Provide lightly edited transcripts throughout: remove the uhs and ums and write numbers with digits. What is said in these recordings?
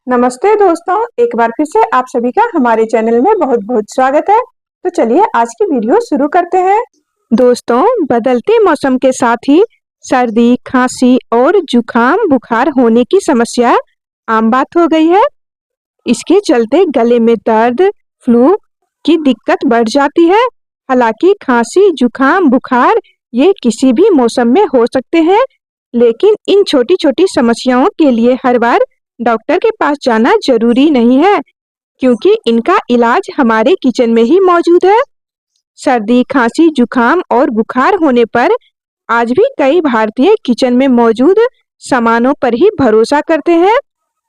नमस्ते दोस्तों, एक बार फिर से आप सभी का हमारे चैनल में बहुत बहुत स्वागत है। तो चलिए आज की वीडियो शुरू करते हैं। दोस्तों, बदलते मौसम के साथ ही सर्दी, खांसी और जुकाम, बुखार होने की समस्या आम बात हो गई है। इसके चलते गले में दर्द, फ्लू की दिक्कत बढ़ जाती है। हालांकि खांसी, जुकाम, बुखार ये किसी भी मौसम में हो सकते हैं, लेकिन इन छोटी छोटी समस्याओं के लिए हर बार डॉक्टर के पास जाना जरूरी नहीं है, क्योंकि इनका इलाज हमारे किचन में ही मौजूद है। सर्दी, खांसी, जुकाम और बुखार होने पर आज भी कई भारतीय किचन में मौजूद सामानों पर ही भरोसा करते हैं।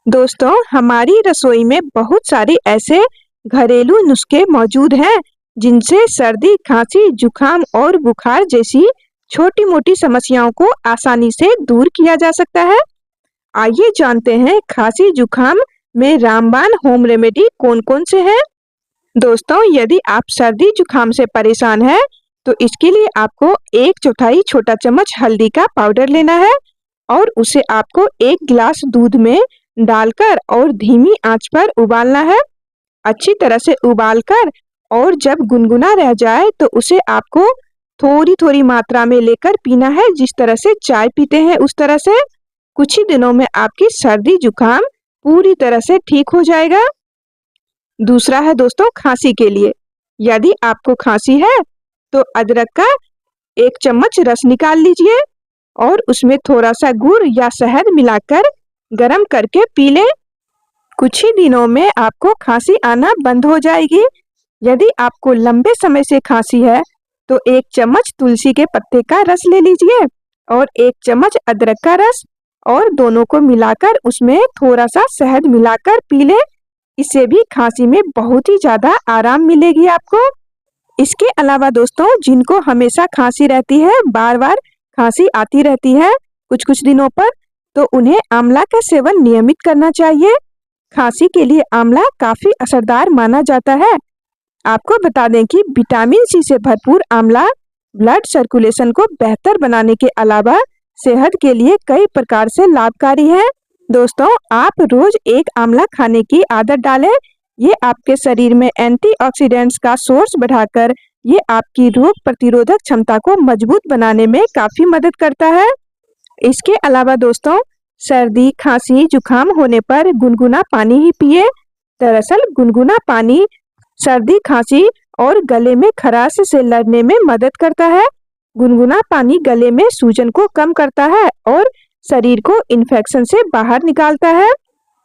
दोस्तों, हमारी रसोई में बहुत सारे ऐसे घरेलू नुस्खे मौजूद हैं जिनसे सर्दी, खांसी, जुकाम और बुखार जैसी छोटी मोटी समस्याओं को आसानी से दूर किया जा सकता है। आइए जानते हैं खांसी जुकाम में रामबाण होम रेमेडी कौन कौन से हैं। दोस्तों, यदि आप सर्दी जुकाम से परेशान हैं तो इसके लिए आपको 1/4 छोटा चम्मच हल्दी का पाउडर लेना है और उसे आपको 1 गिलास दूध में डालकर और धीमी आंच पर उबालना है। अच्छी तरह से उबालकर और जब गुनगुना रह जाए तो उसे आपको थोड़ी थोड़ी मात्रा में लेकर पीना है, जिस तरह से चाय पीते हैं उस तरह से। कुछ ही दिनों में आपकी सर्दी जुकाम पूरी तरह से ठीक हो जाएगा। दूसरा है दोस्तों खांसी के लिए। यदि आपको खांसी है तो अदरक का 1 चम्मच रस निकाल लीजिए और उसमें थोड़ा सा गुड़ या शहद मिलाकर गरम करके पी लें। कुछ ही दिनों में आपको खांसी आना बंद हो जाएगी। यदि आपको लंबे समय से खांसी है तो 1 चम्मच तुलसी के पत्ते का रस ले लीजिए और 1 चम्मच अदरक का रस और दोनों को मिलाकर उसमें थोड़ा सा शहद मिलाकर पी ले। इससे भी खांसी में बहुत ही ज्यादा आराम मिलेगी आपको। इसके अलावा दोस्तों, जिनको हमेशा खांसी रहती है, बार बार खांसी आती रहती है कुछ कुछ दिनों पर, तो उन्हें आंवला का सेवन नियमित करना चाहिए। खांसी के लिए आंवला काफी असरदार माना जाता है। आपको बता दें कि विटामिन सी से भरपूर आंवला ब्लड सर्कुलेशन को बेहतर बनाने के अलावा सेहत के लिए कई प्रकार से लाभकारी है। दोस्तों, आप रोज 1 आंवला खाने की आदत डालें। ये आपके शरीर में एंटीऑक्सीडेंट्स का सोर्स बढ़ाकर ये आपकी रोग प्रतिरोधक क्षमता को मजबूत बनाने में काफी मदद करता है। इसके अलावा दोस्तों, सर्दी, खांसी, जुकाम होने पर गुनगुना पानी ही पिए। दरअसल गुनगुना पानी सर्दी, खांसी और गले में खराश से लड़ने में मदद करता है। गुनगुना पानी गले में सूजन को कम करता है और शरीर को इन्फेक्शन से बाहर निकालता है।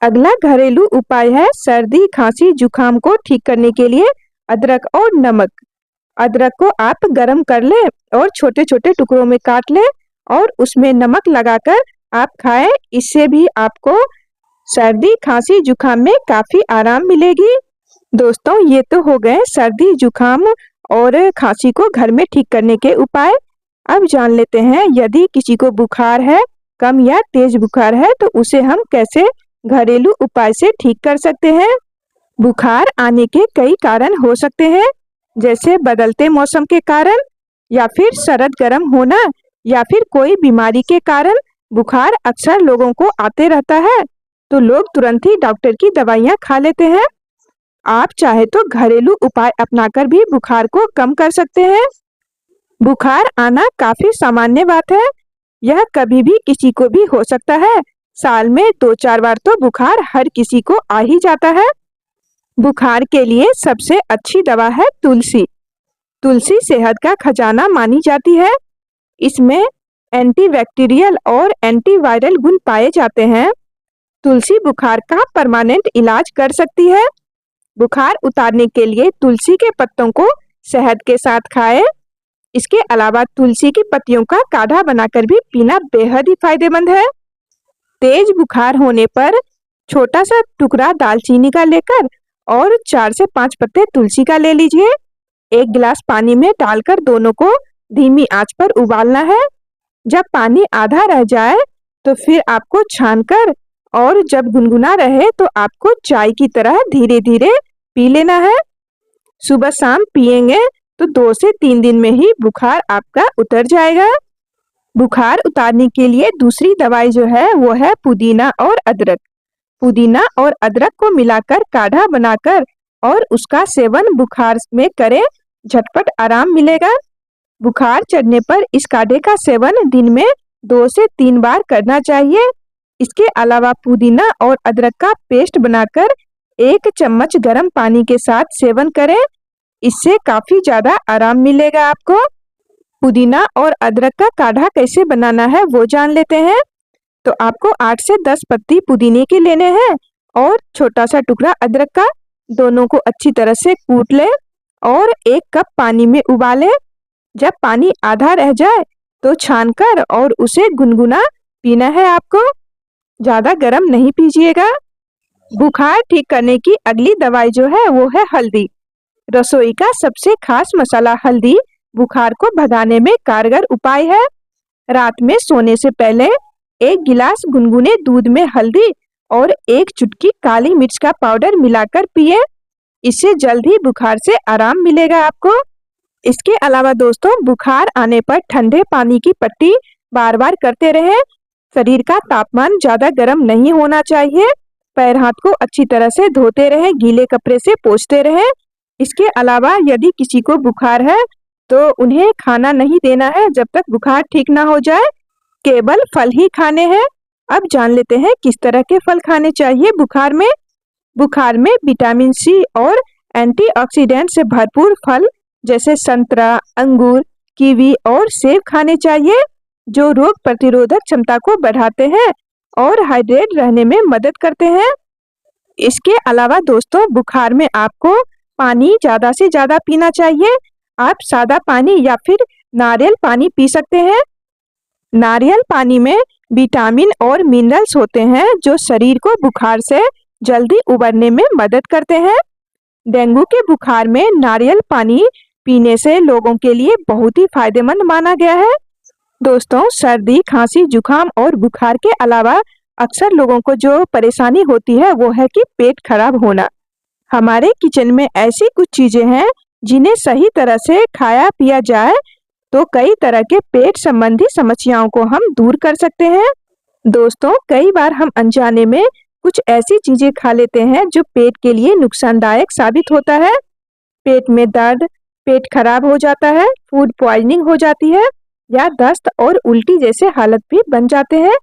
अगला घरेलू उपाय है सर्दी, खांसी, जुकाम को ठीक करने के लिए अदरक और नमक। अदरक को आप गरम कर लें और छोटे छोटे टुकड़ों में काट लें और उसमें नमक लगाकर आप खाएं। इससे भी आपको सर्दी, खांसी, जुकाम में काफी आराम मिलेगी। दोस्तों, ये तो हो गए सर्दी, जुकाम और खांसी को घर में ठीक करने के उपाय। अब जान लेते हैं यदि किसी को बुखार है, कम या तेज बुखार है, तो उसे हम कैसे घरेलू उपाय से ठीक कर सकते हैं। बुखार आने के कई कारण हो सकते हैं, जैसे बदलते मौसम के कारण या फिर सर्द गर्म होना या फिर कोई बीमारी के कारण। बुखार अक्सर लोगों को आते रहता है तो लोग तुरंत ही डॉक्टर की दवाइयाँ खा लेते हैं। आप चाहे तो घरेलू उपाय अपनाकर भी बुखार को कम कर सकते हैं। बुखार आना काफी सामान्य बात है। यह कभी भी किसी को भी हो सकता है। साल में 2-4 बार तो बुखार हर किसी को आ ही जाता है। बुखार के लिए सबसे अच्छी दवा है तुलसी। तुलसी सेहत का खजाना मानी जाती है। इसमें एंटीबैक्टीरियल और एंटीवायरल गुण पाए जाते हैं। तुलसी बुखार का परमानेंट इलाज कर सकती है। बुखार उतारने के लिए तुलसी के पत्तों को शहद के साथ खाएं। इसके अलावा तुलसी की पत्तियों का काढ़ा बनाकर भी पीना बेहद ही फायदेमंद है। तेज बुखार होने पर छोटा सा टुकड़ा दालचीनी का लेकर और 4 से 5 पत्ते तुलसी का ले लीजिए। 1 गिलास पानी में डालकर दोनों को धीमी आंच पर उबालना है। जब पानी आधा रह जाए तो फिर आपको छानकर और जब गुनगुना रहे तो आपको चाय की तरह धीरे धीरे पी लेना है। सुबह शाम पिएंगे तो 2 से 3 दिन में ही बुखार आपका उतर जाएगा। बुखार उतारने के लिए दूसरी दवाई जो है वो है पुदीना और अदरक। पुदीना और अदरक को मिलाकर काढ़ा बनाकर और उसका सेवन बुखार में करें, झटपट आराम मिलेगा। बुखार चढ़ने पर इस काढ़े का सेवन दिन में 2 से 3 बार करना चाहिए। इसके अलावा पुदीना और अदरक का पेस्ट बनाकर 1 चम्मच गर्म पानी के साथ सेवन करें, इससे काफी ज्यादा आराम मिलेगा आपको। पुदीना और अदरक का काढ़ा कैसे बनाना है वो जान लेते हैं। तो आपको 8 से 10 पत्ती पुदीने के लेने हैं और छोटा सा टुकड़ा अदरक का। दोनों को अच्छी तरह से कूट ले और 1 कप पानी में उबाले। जब पानी आधा रह जाए तो छानकर और उसे गुनगुना पीना है आपको, ज्यादा गर्म नहीं पीजिएगा। बुखार ठीक करने की अगली दवाई जो है वो है हल्दी। रसोई का सबसे खास मसाला हल्दी बुखार को भगाने में कारगर उपाय है। रात में सोने से पहले 1 गिलास गुनगुने दूध में हल्दी और 1 चुटकी काली मिर्च का पाउडर मिलाकर पिए, इससे जल्द ही बुखार से आराम मिलेगा आपको। इसके अलावा दोस्तों, बुखार आने पर ठंडे पानी की पट्टी बार बार करते रहें। शरीर का तापमान ज्यादा गर्म नहीं होना चाहिए। पैर हाथ को अच्छी तरह से धोते रहें, गीले कपड़े से पोंछते रहें। इसके अलावा यदि किसी को बुखार है तो उन्हें खाना नहीं देना है जब तक बुखार ठीक ना हो जाए, केवल फल ही खाने हैं। अब जान लेते हैं किस तरह के फल खाने चाहिए बुखार में। बुखार में विटामिन सी और एंटीऑक्सीडेंट से भरपूर फल जैसे संतरा, अंगूर, कीवी और सेब खाने चाहिए, जो रोग प्रतिरोधक क्षमता को बढ़ाते हैं और हाइड्रेट रहने में मदद करते हैं। इसके अलावा दोस्तों, बुखार में आपको पानी ज्यादा से ज्यादा पीना चाहिए। आप सादा पानी या फिर नारियल पानी पी सकते हैं। नारियल पानी में विटामिन और मिनरल्स होते हैं जो शरीर को बुखार से जल्दी उबरने में मदद करते हैं। डेंगू के बुखार में नारियल पानी पीने से लोगों के लिए बहुत ही फायदेमंद माना गया है। दोस्तों, सर्दी, खांसी, जुकाम और बुखार के अलावा अक्सर लोगों को जो परेशानी होती है वो है कि पेट खराब होना। हमारे किचन में ऐसी कुछ चीजें हैं जिन्हें सही तरह से खाया पिया जाए तो कई तरह के पेट संबंधी समस्याओं को हम दूर कर सकते हैं। दोस्तों, कई बार हम अनजाने में कुछ ऐसी चीजें खा लेते हैं जो पेट के लिए नुकसानदायक साबित होता है। पेट में दर्द, पेट खराब हो जाता है, फूड पॉइजनिंग हो जाती है या दस्त और उल्टी जैसे हालत भी बन जाते हैं।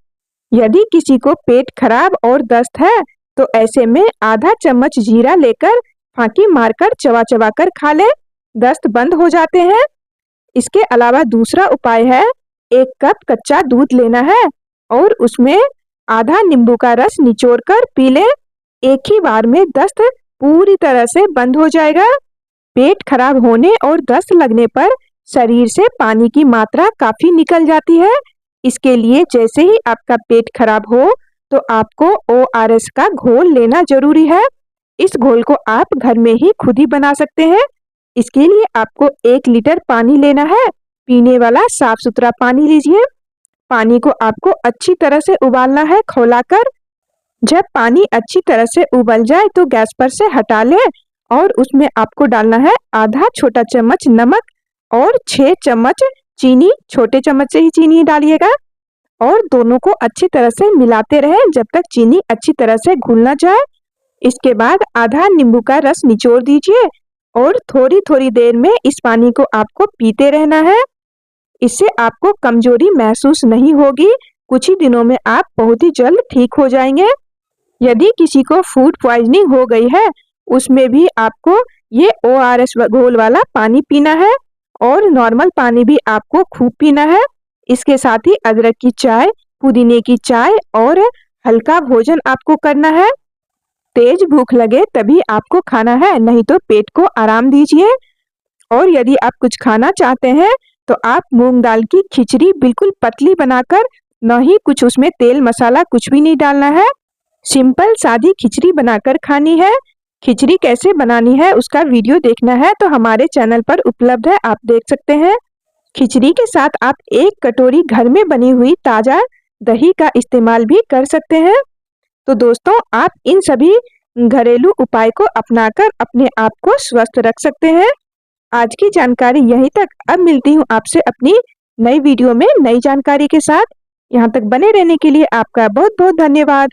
यदि किसी को पेट खराब और दस्त है तो ऐसे में आधा चम्मच जीरा लेकर फांकी मारकर चबा चबा कर खा ले, दस्त बंद हो जाते हैं। इसके अलावा दूसरा उपाय है, 1 कप कच्चा दूध लेना है और उसमें आधा नींबू का रस निचोड़कर पी ले। एक ही बार में दस्त पूरी तरह से बंद हो जाएगा। पेट खराब होने और दस्त लगने पर शरीर से पानी की मात्रा काफी निकल जाती है। इसके लिए जैसे ही आपका पेट खराब हो तो आपको ORS का घोल लेना जरूरी है। इस घोल को आप घर में ही खुद ही बना सकते हैं। इसके लिए आपको 1 लीटर पानी लेना है। पीने वाला साफ सुथरा पानी लीजिए। पानी को आपको अच्छी तरह से उबालना है खौलाकर। जब पानी अच्छी तरह से उबल जाए तो गैस पर से हटा ले और उसमें आपको डालना है आधा छोटा चम्मच नमक और 6 चम्मच चीनी। छोटे चम्मच से ही चीनी डालिएगा और दोनों को अच्छी तरह से मिलाते रहें जब तक चीनी अच्छी तरह से घुल ना जाए। इसके बाद आधा नींबू का रस निचोड़ दीजिए और थोड़ी थोड़ी देर में इस पानी को आपको पीते रहना है। इससे आपको कमजोरी महसूस नहीं होगी। कुछ ही दिनों में आप बहुत ही जल्द ठीक हो जाएंगे। यदि किसी को फूड पॉइजनिंग हो गई है उसमें भी आपको ये ORS घोल वाला पानी पीना है और नॉर्मल पानी भी आपको खूब पीना है। इसके साथ ही अदरक की चाय, पुदीने की चाय और हल्का भोजन आपको करना है। तेज भूख लगे तभी आपको खाना है, नहीं तो पेट को आराम दीजिए। और यदि आप कुछ खाना चाहते हैं तो आप मूंग दाल की खिचड़ी बिल्कुल पतली बनाकर, न ही कुछ उसमें तेल मसाला कुछ भी नहीं डालना है, सिंपल सादी खिचड़ी बनाकर खानी है। खिचड़ी कैसे बनानी है उसका वीडियो देखना है तो हमारे चैनल पर उपलब्ध है, आप देख सकते हैं। खिचड़ी के साथ आप 1 कटोरी घर में बनी हुई ताजा दही का इस्तेमाल भी कर सकते हैं। तो दोस्तों, आप इन सभी घरेलू उपाय को अपनाकर अपने आप को स्वस्थ रख सकते हैं। आज की जानकारी यहीं तक। अब मिलती हूँ आपसे अपनी नई वीडियो में नई जानकारी के साथ। यहाँ तक बने रहने के लिए आपका बहुत बहुत धन्यवाद।